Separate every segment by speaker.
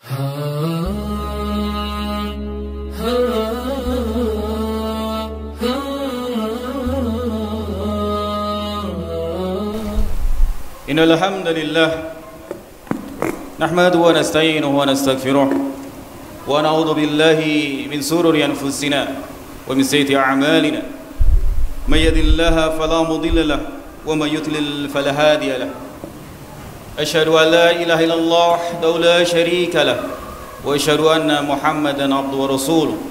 Speaker 1: Innal hamdalillah nahmaduhu wa nasta'inuhu wa nastaghfiruh wa na'udzu billahi min shururi anfusina wa min sayyiati a'malina may yahdihillahu fala mudilla lahu wa may yudlil fala hadiya lahu ashhadu an la ilaha illallah wahdahu la sharika lahu wa ashhadu anna muhammadan abduhu wa rasuluh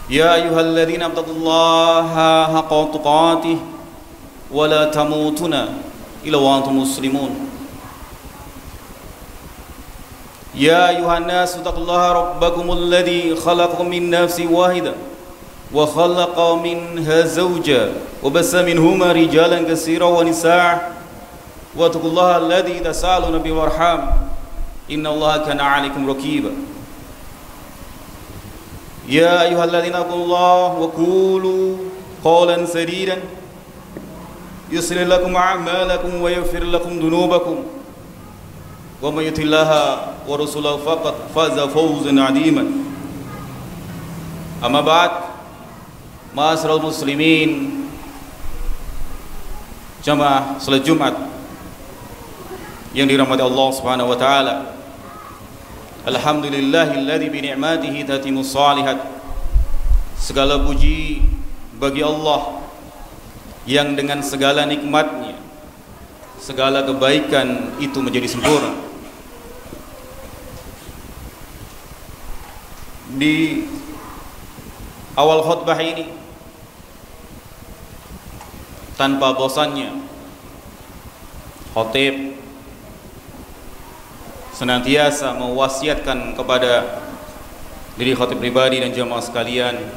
Speaker 1: ya ayyuhalladzina ittaqullaha haqqa tuqatih wa la tamutunna illa wa antum muslimun ya ayuhan nas taqullaha rabbakumul ladzi khalaqakum min nafsin wahidah wa khalaqa minha zawjaha wa bassa minhuma rijalan katsiran wa nisaa wa taqullaha alladzi tasaaluna bihi wal arham innallaha kana 'alaykum raqiba ya ayyuhalladzina taqullaha wa qulu qawlan sadidan يصلح لكم أعمالكم ويغفر لكم ذنوبكم ومن يطع الله ورسوله فقد فاز فوزا عظيما أما بعد معاشر المسلمين jamaah salat Jumat yang dirahmati Allah Subhanahu wa taala. Alhamdulillahilladzi bi ni'matihi tatimmus shalihat. Segala puji bagi Allah yang dengan segala nikmatnya, segala kebaikan itu menjadi sempurna. Di awal khutbah ini, tanpa bosannya, khatib senantiasa mewasiatkan kepada diri khatib pribadi dan jamaah sekalian,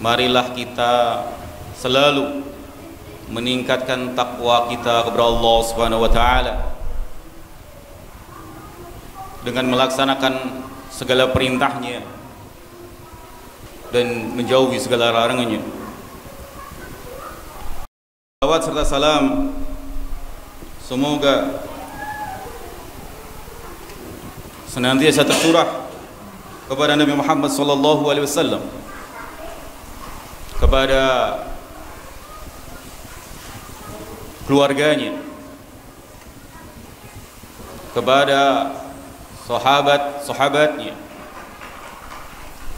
Speaker 1: marilah kita selalu meningkatkan takwa kita kepada Allah Subhanahu wa taala dengan melaksanakan segala perintahnya dan menjauhi segala larangannya. Salawat serta salam semoga senantiasa tercurah kepada Nabi Muhammad sallallahu alaihi wasallam, kepada keluarganya, kepada sahabat-sahabatnya,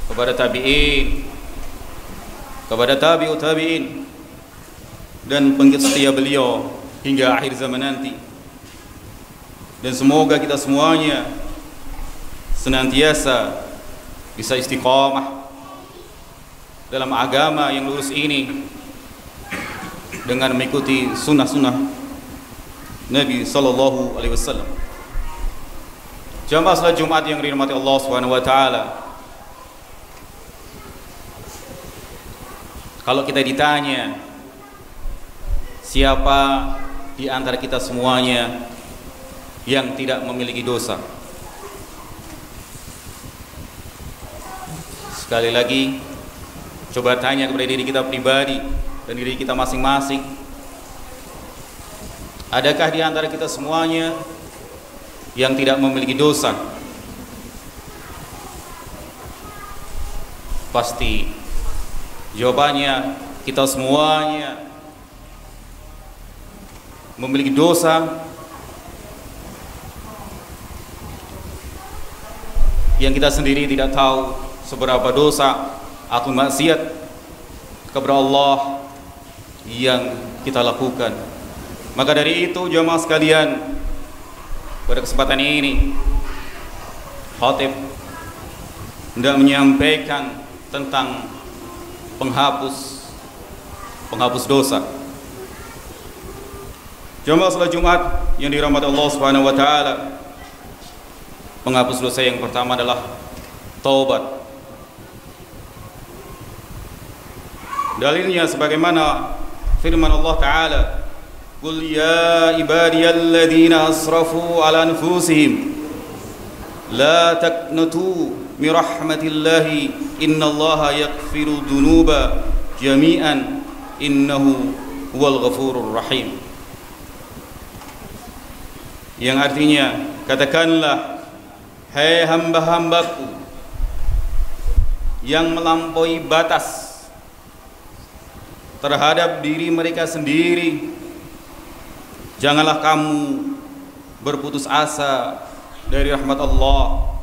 Speaker 1: kepada tabi'in, kepada tabi'ut tabi'in, dan pengikut setia beliau hingga akhir zaman nanti. Dan semoga kita semuanya senantiasa bisa istiqamah dalam agama yang lurus ini dengan mengikuti sunnah-sunnah Nabi sallallahu alaihi wasallam. Jamaah salat Jumat yang dirahmati Allah Subhanahu wa taala. Kalau kita ditanya siapa di antara kita semuanya yang tidak memiliki dosa? Sekali lagi coba tanya kepada diri kita pribadi dan diri kita masing-masing, adakah di antara kita semuanya yang tidak memiliki dosa? Pasti jawabannya kita semuanya memiliki dosa yang kita sendiri tidak tahu seberapa dosa atau maksiat kepada Allah yang kita lakukan. Maka dari itu jamaah sekalian, pada kesempatan ini khatib hendak menyampaikan tentang penghapus dosa. Jamaah salat Jumat yang dirahmati Allah Subhanahu wa taala, penghapus dosa yang pertama adalah taubat. Dalilnya sebagaimana firman Allah Ta'ala, Qul ya ibadiyalladzina asrafu ala anfusihim la taqnatu min rahmatillahi innallaha yaghfiru dzunuba jami'an innahu huwal ghafurur rahim. Yang artinya, katakanlah hai hamba-hambaku yang melampaui batas terhadap diri mereka sendiri, janganlah kamu berputus asa dari rahmat Allah.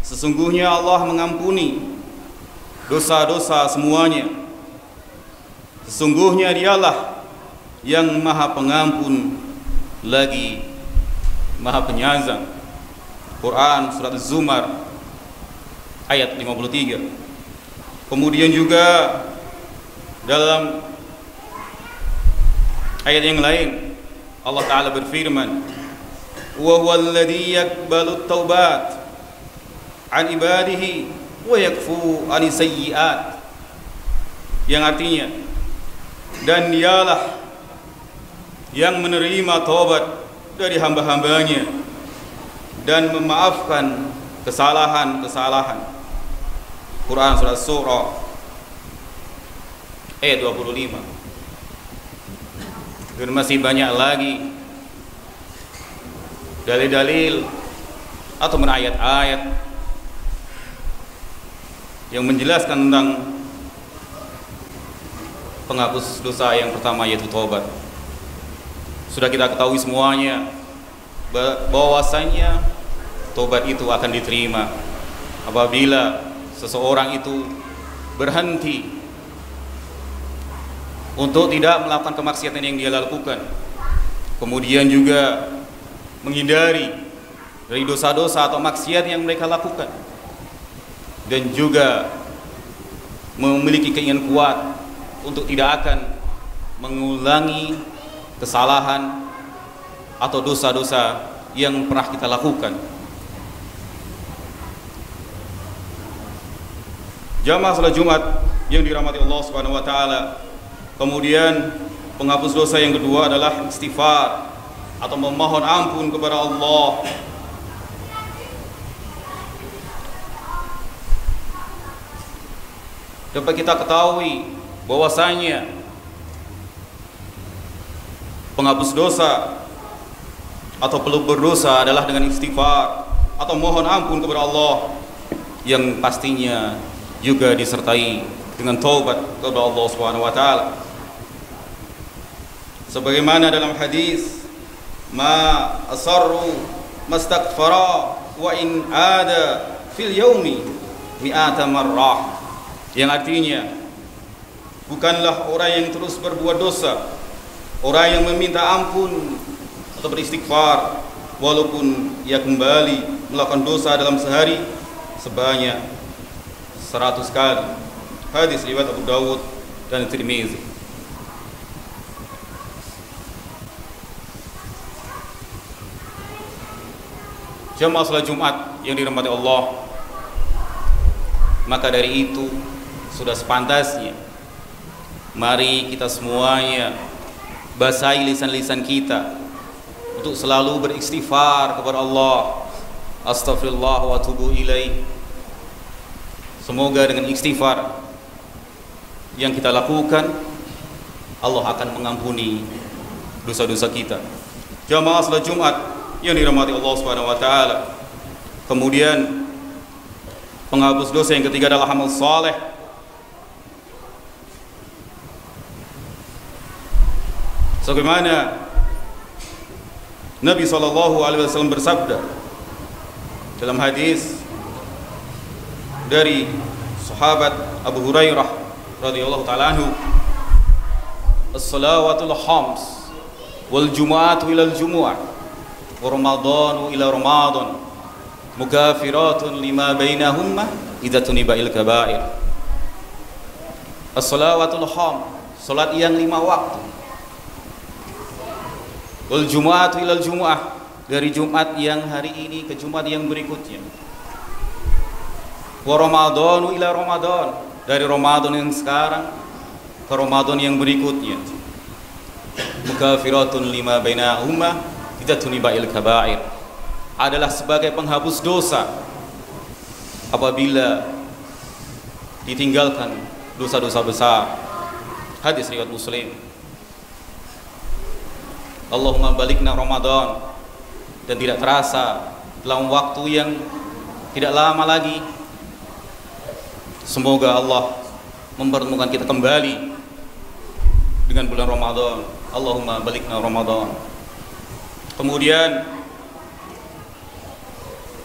Speaker 1: Sesungguhnya Allah mengampuni dosa-dosa semuanya. Sesungguhnya Dialah yang Maha Pengampun lagi Maha Penyayang. Quran surat Az-Zumar ayat 53. Kemudian juga dalam ayat yang lain Allah Ta'ala berfirman, wa huwal ladzi yaqbalu taubat an ibadihi wa yakfu an sayyi'at, yang artinya, dan Dialah yang menerima taubat dari hamba-hambanya dan memaafkan kesalahan-kesalahan. Quran surat Surah ayat 25. Dan masih banyak lagi dalil-dalil atau ayat-ayat yang menjelaskan tentang penghapus dosa yang pertama, yaitu taubat. Sudah kita ketahui semuanya bahwasanya taubat itu akan diterima apabila seseorang itu berhenti untuk tidak melakukan kemaksiatan yang dia lakukan, kemudian juga menghindari dari dosa-dosa atau maksiat yang mereka lakukan, dan juga memiliki keinginan kuat untuk tidak akan mengulangi kesalahan atau dosa-dosa yang pernah kita lakukan. Jamaah salat Jumat yang dirahmati Allah Subhanahu wa taala. Kemudian penghapus dosa yang kedua adalah istighfar atau memohon ampun kepada Allah. Dapat kita ketahui bahwasanya penghapus dosa atau pelupur dosa adalah dengan istighfar atau mohon ampun kepada Allah, yang pastinya juga disertai dengan taubat kepada Allah Subhanahu wa taala. Sebagaimana dalam hadis, ma asarru mastaghfara wa in ada fil yaumi mi'ata marrah, yang artinya bukanlah orang yang terus berbuat dosa, orang yang meminta ampun atau beristighfar walaupun ia kembali melakukan dosa dalam sehari sebanyak 100 kali. Hadis riwayat Abu Dawud dan Tirmizi. Jamaah salat Jumat yang dirahmati Allah, maka dari itu sudah sepantasnya mari kita semuanya basahi lisan-lisan kita untuk selalu beristighfar kepada Allah. Astaghfirullah wa atubu ilaih. Semoga dengan istighfar yang kita lakukan, Allah akan mengampuni dosa-dosa kita. Jamaah salat Jumat yang dirahmati Allah Subhanahu wa taala. Kemudian penghapus dosa yang ketiga adalah amal saleh. Sebagaimana Nabi SAW bersabda dalam hadis dari sahabat Abu Hurairah radhiyallahu ta'ala anhu, as-salawatul khams wal jumu'atu ila al-jumu'ah wa ramadhanu ila ramadan mukafiratun lima bainahumma idza tuniba'il kaba'ir. As-salawatul khams, salat yang 5 waktu, wal jumu'atu ila al-jumu'ah, dari Jumat yang hari ini ke Jumat yang berikutnya, wa ramadhanu ila ramadan, dari Ramadan yang sekarang ke Ramadan yang berikutnya, mukafiratun lima bainahuma idza tuniba'il kaba'ir, adalah sebagai penghapus dosa apabila ditinggalkan dosa-dosa besar. Hadis riwayat Muslim. Allahumma balikna Ramadan, dan tidak terasa dalam waktu yang tidak lama lagi. Semoga Allah mempertemukan kita kembali dengan bulan Ramadan. Allahumma balikna Ramadan. Kemudian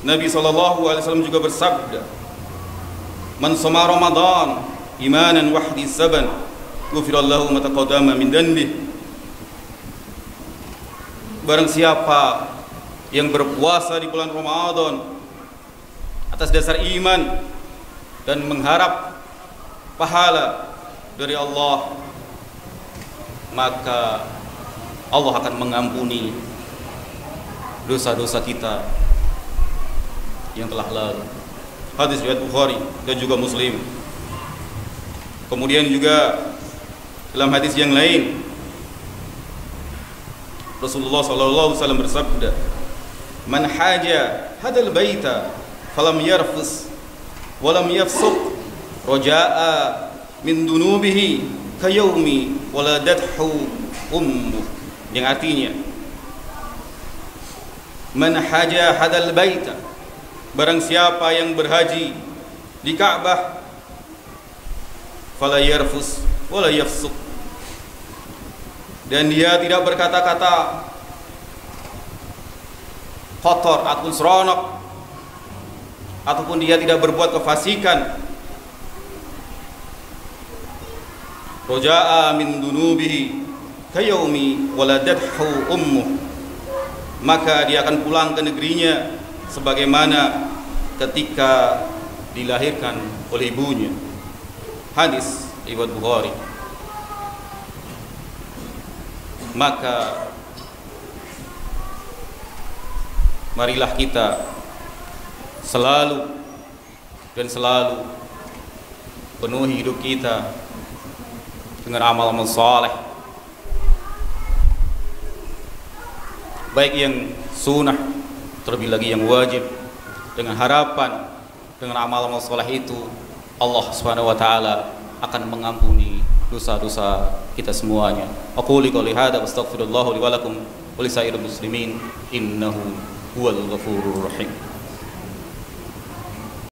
Speaker 1: Nabi SAW juga bersabda, "Man shoma Ramadan imanan wa ihtisaban, ghufirallahu ma taqaddama min dhanbihi." Barang siapa yang berpuasa di bulan Ramadan atas dasar iman dan mengharap pahala dari Allah, maka Allah akan mengampuni dosa-dosa kita yang telah lalu. Hadis riwayat Bukhari dan juga Muslim. Kemudian juga dalam hadis yang lain Rasulullah SAW bersabda, "Man haja hadal baita falam yarfus walam yafsuq raja'a min dunubihi kayaumi waladathu ummu." Yang artinya, man haja hadal baita, barang siapa yang berhaji di Ka'bah, fala yarfus wala yafsuq, dan dia tidak berkata-kata kotor ataupun seronok, ataupun dia tidak berbuat kefasikan, roja'a min dunubihi kayaumi waladathu ummuh, maka dia akan pulang ke negerinya sebagaimana ketika dilahirkan oleh ibunya. Hadis riwayat Bukhari. Maka marilah kita selalu penuhi hidup kita dengan amal-amal saleh, baik yang sunnah terlebih lagi yang wajib, dengan harapan dengan amal-amal saleh itu Allah Subhanahu wa taala akan mengampuni dosa-dosa kita semuanya. Aku qouli hadza wastaghfirullah li wa lakum wa lisairil muslimin innahu huwal ghafurur rahim.